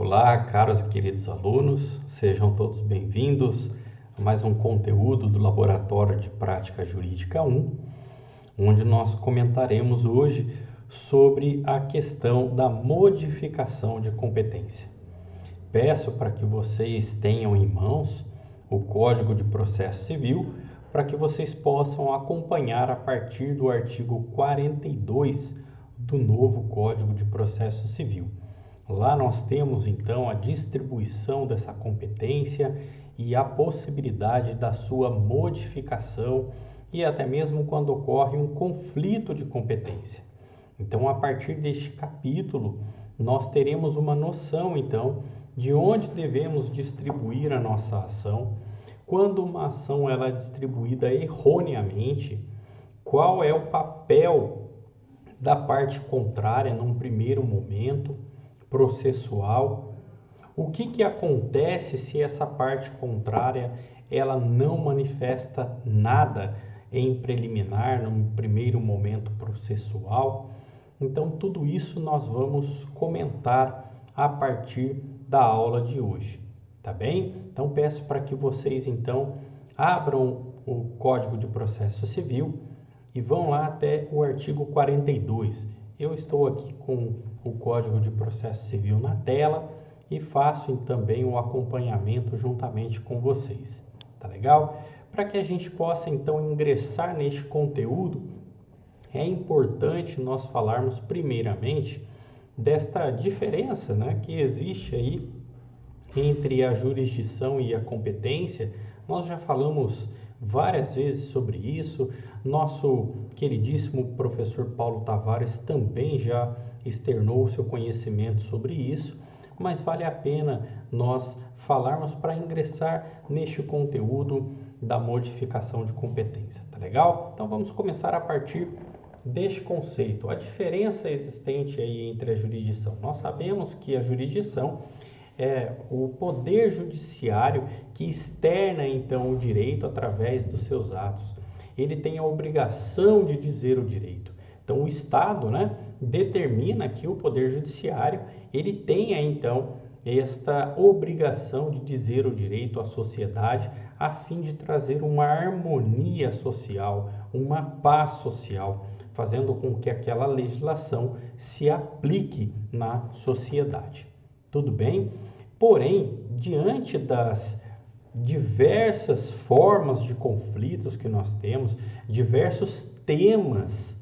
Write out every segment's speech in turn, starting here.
Olá, caros e queridos alunos, sejam todos bem-vindos a mais um conteúdo do Laboratório de Prática Jurídica 1, onde nós comentaremos hoje sobre a questão da modificação de competência. Peço para que vocês tenham em mãos o Código de Processo Civil para que vocês possam acompanhar a partir do artigo 42 do novo Código de Processo Civil. Lá nós temos então a distribuição dessa competência e a possibilidade da sua modificação e até mesmo quando ocorre um conflito de competência. Então, a partir deste capítulo, nós teremos uma noção então de onde devemos distribuir a nossa ação, quando uma ação ela é distribuída erroneamente, qual é o papel da parte contrária num primeiro momento processual, o que acontece se essa parte contrária ela não manifesta nada em preliminar, num primeiro momento processual. Então, tudo isso nós vamos comentar a partir da aula de hoje, tá bem? Então, peço para que vocês, então, abram o Código de Processo Civil e vão lá até o artigo 42. Eu estou aqui com o Código de Processo Civil na tela e faço também o acompanhamento juntamente com vocês, tá legal? Para que a gente possa, então, ingressar neste conteúdo, é importante nós falarmos primeiramente desta diferença, que existe aí entre a jurisdição e a competência. Nós já falamos várias vezes sobre isso, nosso queridíssimo professor Paulo Tavares também já externou o seu conhecimento sobre isso, mas vale a pena nós falarmos para ingressar neste conteúdo da modificação de competência, tá legal? Então vamos começar a partir deste conceito, a diferença existente aí entre a jurisdição. Nós sabemos que a jurisdição é o poder judiciário que externa então o direito através dos seus atos. Ele tem a obrigação de dizer o direito. Então o Estado, determina que o poder judiciário ele tenha então esta obrigação de dizer o direito à sociedade a fim de trazer uma harmonia social, uma paz social, fazendo com que aquela legislação se aplique na sociedade. Tudo bem? Porém, diante das diversas formas de conflitos que nós temos, diversos temas,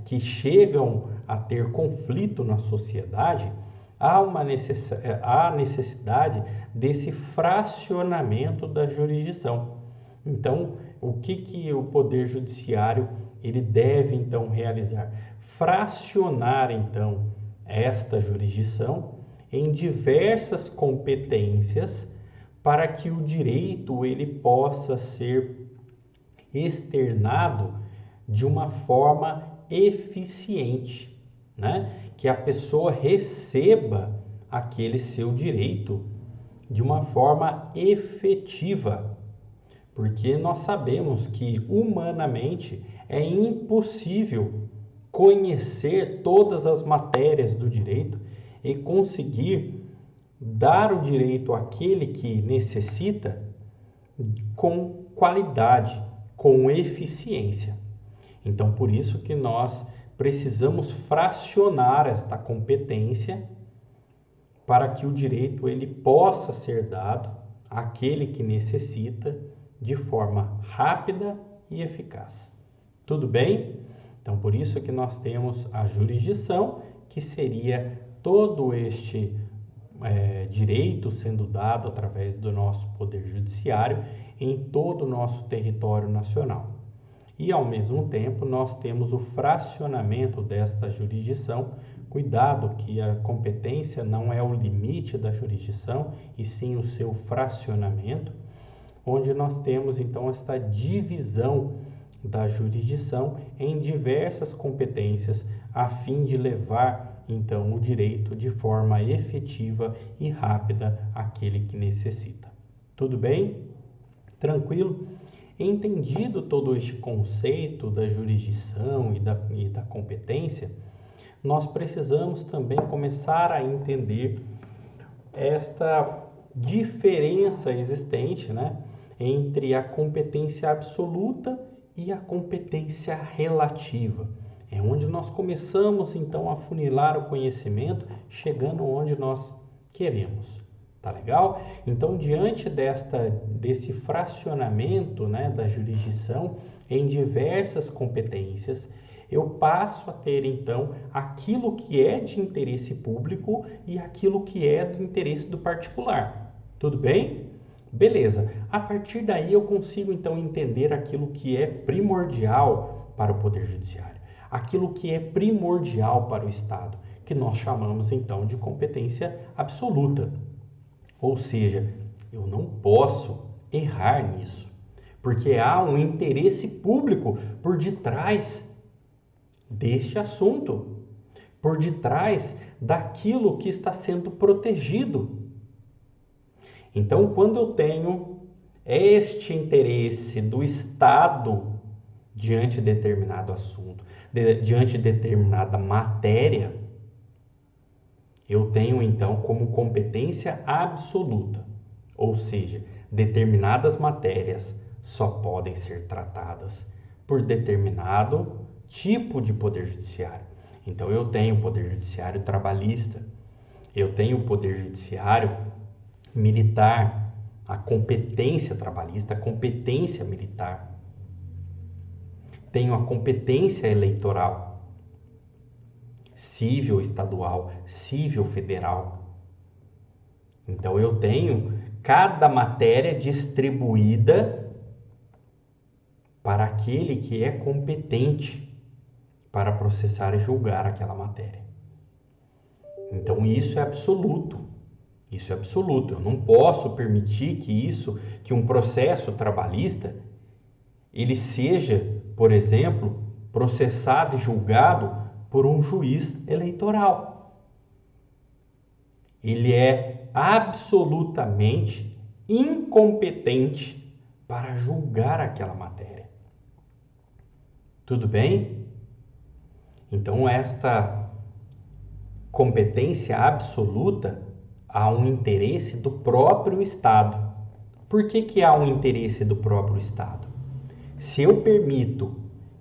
que chegam a ter conflito na sociedade, há necessidade desse fracionamento da jurisdição. Então, o que o Poder Judiciário ele deve então realizar? Fracionar então esta jurisdição em diversas competências para que o direito ele possa ser externado de uma forma eficiente, que a pessoa receba aquele seu direito de uma forma efetiva, porque nós sabemos que humanamente é impossível conhecer todas as matérias do direito e conseguir dar o direito àquele que necessita com qualidade, com eficiência. Então, por isso que nós precisamos fracionar esta competência para que o direito ele possa ser dado àquele que necessita de forma rápida e eficaz. Tudo bem? Então, por isso que nós temos a jurisdição, que seria todo este direito sendo dado através do nosso Poder Judiciário em todo o nosso território nacional. E, ao mesmo tempo, nós temos o fracionamento desta jurisdição. Cuidado que a competência não é o limite da jurisdição, e sim o seu fracionamento, onde nós temos, então, esta divisão da jurisdição em diversas competências, a fim de levar, então, o direito de forma efetiva e rápida àquele que necessita. Tudo bem? Tranquilo? Entendido todo este conceito da jurisdição e da competência, nós precisamos também começar a entender esta diferença existente, né, entre a competência absoluta e a competência relativa. É onde nós começamos então a funilar o conhecimento, chegando onde nós queremos. Tá legal? Então, diante desse fracionamento, né, da jurisdição em diversas competências, eu passo a ter então aquilo que é de interesse público e aquilo que é do interesse do particular. Tudo bem? Beleza. A partir daí eu consigo então entender aquilo que é primordial para o Poder Judiciário, aquilo que é primordial para o Estado, que nós chamamos então de competência absoluta. Ou seja, eu não posso errar nisso, porque há um interesse público por detrás deste assunto, por detrás daquilo que está sendo protegido. Então, quando eu tenho este interesse do Estado diante de determinado assunto, diante de determinada matéria, eu tenho então como competência absoluta, ou seja, determinadas matérias só podem ser tratadas por determinado tipo de poder judiciário. Então eu tenho o poder judiciário trabalhista, eu tenho o poder judiciário militar, a competência trabalhista, a competência militar. Tenho a competência eleitoral, civil estadual, civil federal. Então eu tenho cada matéria distribuída para aquele que é competente para processar e julgar aquela matéria. Então isso é absoluto. Isso é absoluto. Eu não posso permitir que um processo trabalhista, ele seja, por exemplo, processado e julgado por um juiz eleitoral. Ele é absolutamente incompetente para julgar aquela matéria. Tudo bem? Então, esta competência absoluta, há um interesse do próprio Estado. Por que há um interesse do próprio Estado? Se eu permito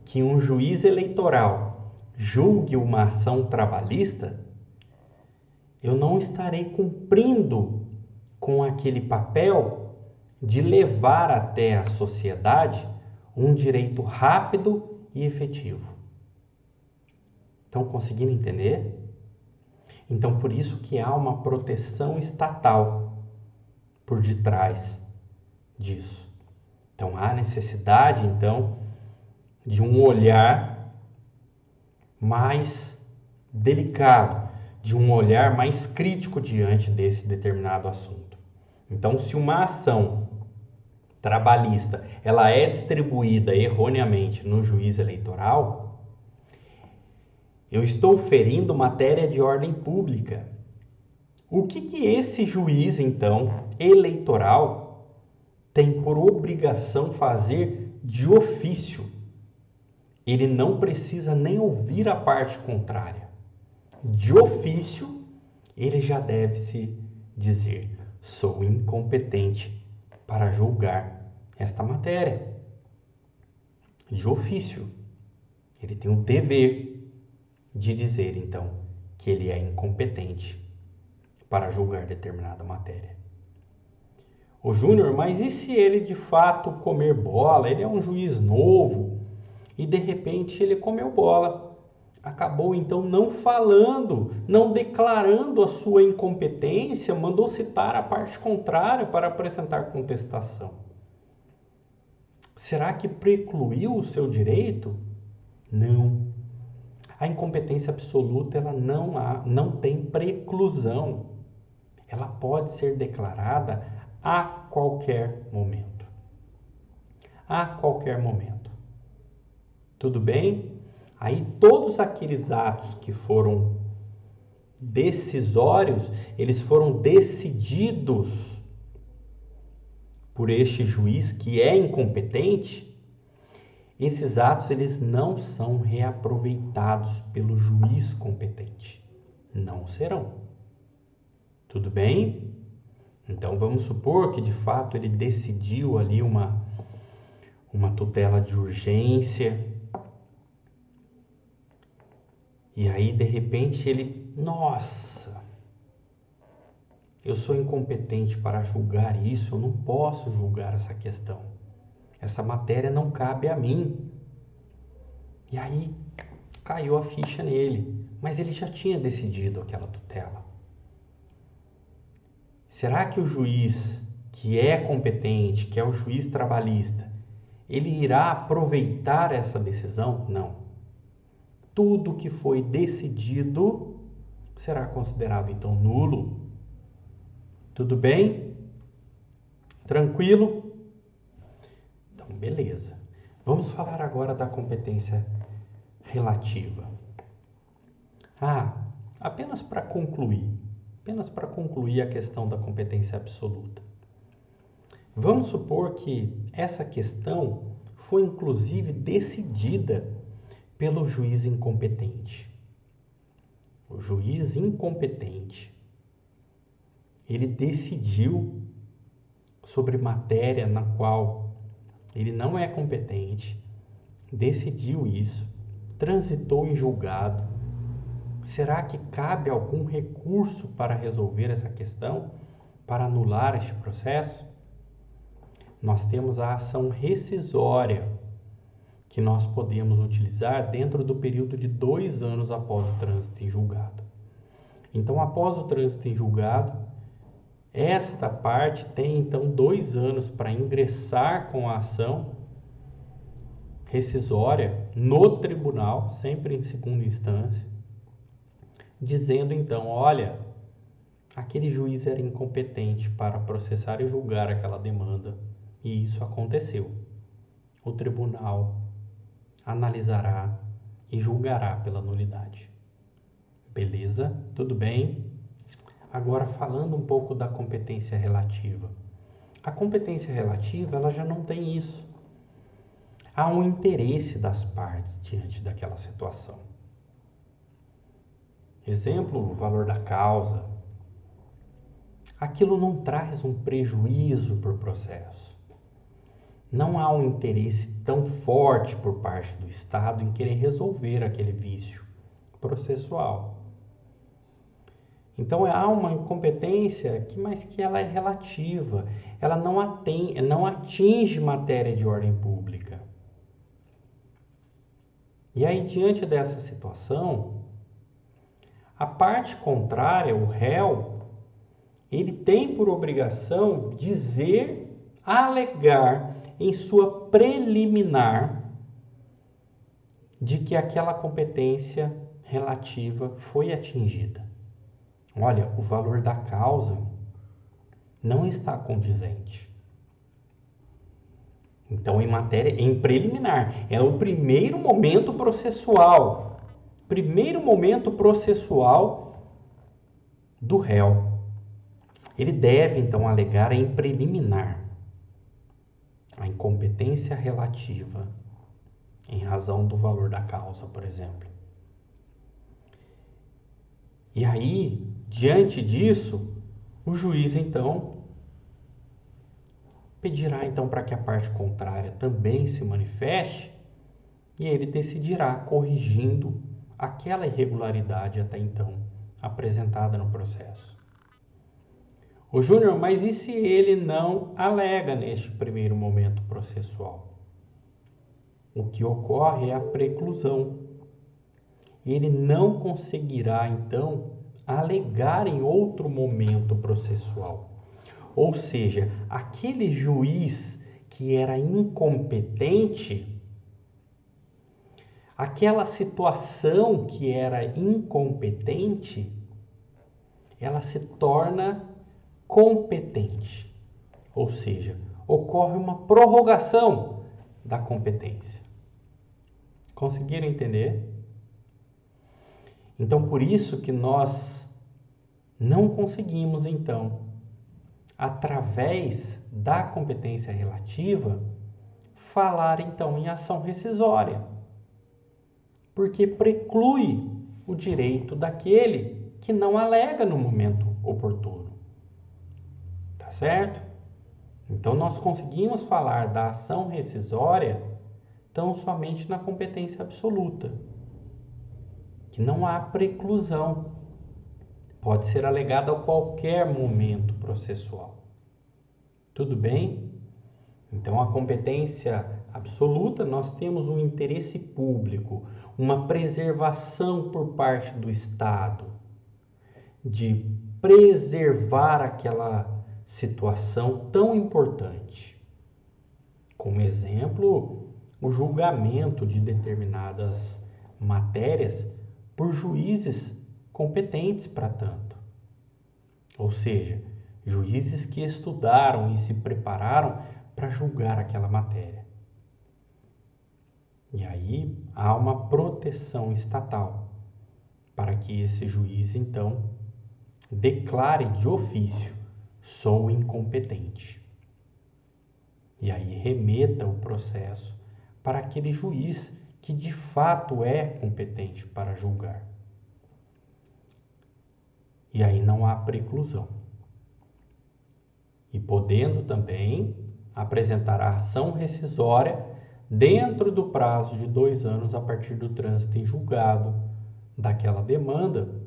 que um juiz eleitoral julgue uma ação trabalhista, eu não estarei cumprindo com aquele papel de levar até a sociedade um direito rápido e efetivo. Estão conseguindo entender? Então, por isso que há uma proteção estatal por detrás disso. Então, há necessidade, então, de um olhar mais delicado, de um olhar mais crítico diante desse determinado assunto. Então, se uma ação trabalhista ela é distribuída erroneamente no juiz eleitoral, eu estou ferindo matéria de ordem pública. O que esse juiz, então, eleitoral, tem por obrigação fazer de ofício? Ele não precisa nem ouvir a parte contrária. De ofício, ele já deve se dizer: sou incompetente para julgar esta matéria. De ofício. Ele tem o dever de dizer, então, que ele é incompetente para julgar determinada matéria. Ô Júnior, mas e se ele de fato comer bola? Ele é um juiz novo e de repente ele comeu bola. Acabou então não falando, não declarando a sua incompetência, mandou citar a parte contrária para apresentar contestação. Será que precluiu o seu direito? Não. A incompetência absoluta ela não tem preclusão. Ela pode ser declarada a qualquer momento. A qualquer momento. Tudo bem? Aí todos aqueles atos que foram decisórios, eles foram decididos por este juiz que é incompetente. Esses atos eles não são reaproveitados pelo juiz competente. Não serão. Tudo bem? Então vamos supor que de fato ele decidiu ali uma tutela de urgência. E aí de repente ele, nossa, eu sou incompetente para julgar isso, eu não posso julgar essa questão. Essa matéria não cabe a mim. E aí caiu a ficha nele, mas ele já tinha decidido aquela tutela. Será que o juiz que é competente, que é o juiz trabalhista, ele irá aproveitar essa decisão? Não. Tudo que foi decidido será considerado então nulo. Tudo bem? Tranquilo? Então, beleza. Vamos falar agora da competência relativa. Apenas para concluir a questão da competência absoluta. Vamos supor que essa questão foi inclusive decidida pelo juiz incompetente. O juiz incompetente, ele decidiu sobre matéria na qual ele não é competente, decidiu isso, transitou em julgado. Será que cabe algum recurso para resolver essa questão, para anular este processo? Nós temos a ação rescisória, que nós podemos utilizar dentro do período de 2 anos após o trânsito em julgado. Então, após o trânsito em julgado, esta parte tem então 2 anos para ingressar com a ação rescisória no tribunal, sempre em segunda instância, dizendo então, olha, aquele juiz era incompetente para processar e julgar aquela demanda, e isso aconteceu. O tribunal analisará e julgará pela nulidade. Beleza? Tudo bem? Agora falando um pouco da competência relativa. A competência relativa, ela já não tem isso. Há um interesse das partes diante daquela situação. Exemplo, o valor da causa. Aquilo não traz um prejuízo para o processo. Não há um interesse tão forte por parte do Estado em querer resolver aquele vício processual. Então há uma incompetência mas que ela é relativa. Ela não atinge matéria de ordem pública. E aí, diante dessa situação, a parte contrária, o réu, ele tem por obrigação alegar em sua preliminar de que aquela competência relativa foi atingida. Olha, o valor da causa não está condizente. Então, em preliminar, é o primeiro momento processual. Primeiro momento processual do réu. Ele deve, então, alegar em preliminar a incompetência relativa em razão do valor da causa, por exemplo. E aí, diante disso, o juiz, então, pedirá então para que a parte contrária também se manifeste e ele decidirá corrigindo aquela irregularidade até então apresentada no processo. Ô Júnior, mas e se ele não alega neste primeiro momento processual? O que ocorre é a preclusão. Ele não conseguirá, então, alegar em outro momento processual. Ou seja, aquele juiz que era incompetente, aquela situação que era incompetente, ela se torna competente. Ou seja, ocorre uma prorrogação da competência. Conseguiram entender? Então, por isso que nós não conseguimos, então, através da competência relativa, falar, então, em ação rescisória. Porque preclui o direito daquele que não alega no momento oportuno. Tá certo? Então, nós conseguimos falar da ação rescisória tão somente na competência absoluta, que não há preclusão. Pode ser alegada a qualquer momento processual. Tudo bem? Então, a competência absoluta, nós temos um interesse público, uma preservação por parte do Estado, de preservar aquela situação tão importante. Como exemplo, o julgamento de determinadas matérias por juízes competentes para tanto. Ou seja, juízes que estudaram e se prepararam para julgar aquela matéria. E aí há uma proteção estatal para que esse juiz, então, declare de ofício: sou incompetente. E aí remeta o processo para aquele juiz que de fato é competente para julgar. E aí não há preclusão. E podendo também apresentar a ação rescisória dentro do prazo de 2 anos a partir do trânsito em julgado daquela demanda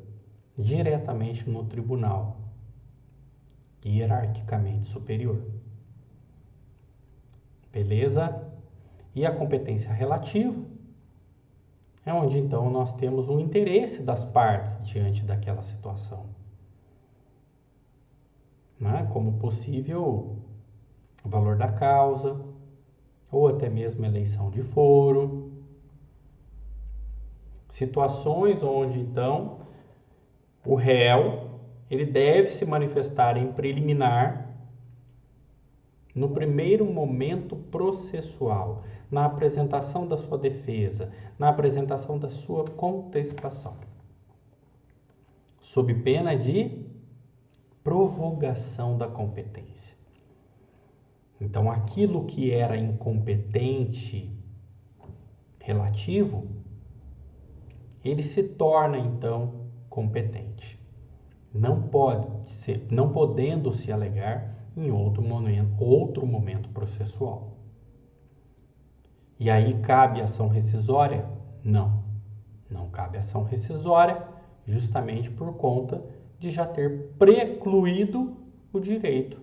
diretamente no tribunal hierarquicamente superior. Beleza? E a competência relativa é onde então nós temos um interesse das partes diante daquela situação, né? Como possível valor da causa, ou até mesmo eleição de foro. Situações onde então o réu ele deve se manifestar em preliminar no primeiro momento processual, na apresentação da sua defesa, na apresentação da sua contestação, sob pena de prorrogação da competência. Então, aquilo que era incompetente relativo, ele se torna então competente. Não podendo se alegar em outro momento processual. E aí cabe ação rescisória? Não cabe ação rescisória, justamente por conta de já ter precluído o direito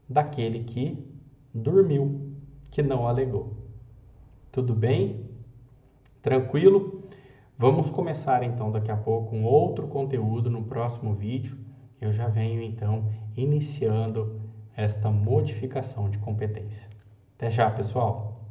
daquele que dormiu, que não alegou. Tudo bem? Tranquilo? Vamos começar então daqui a pouco um outro conteúdo no próximo vídeo. Eu já venho então iniciando esta modificação de competência. Até já, pessoal!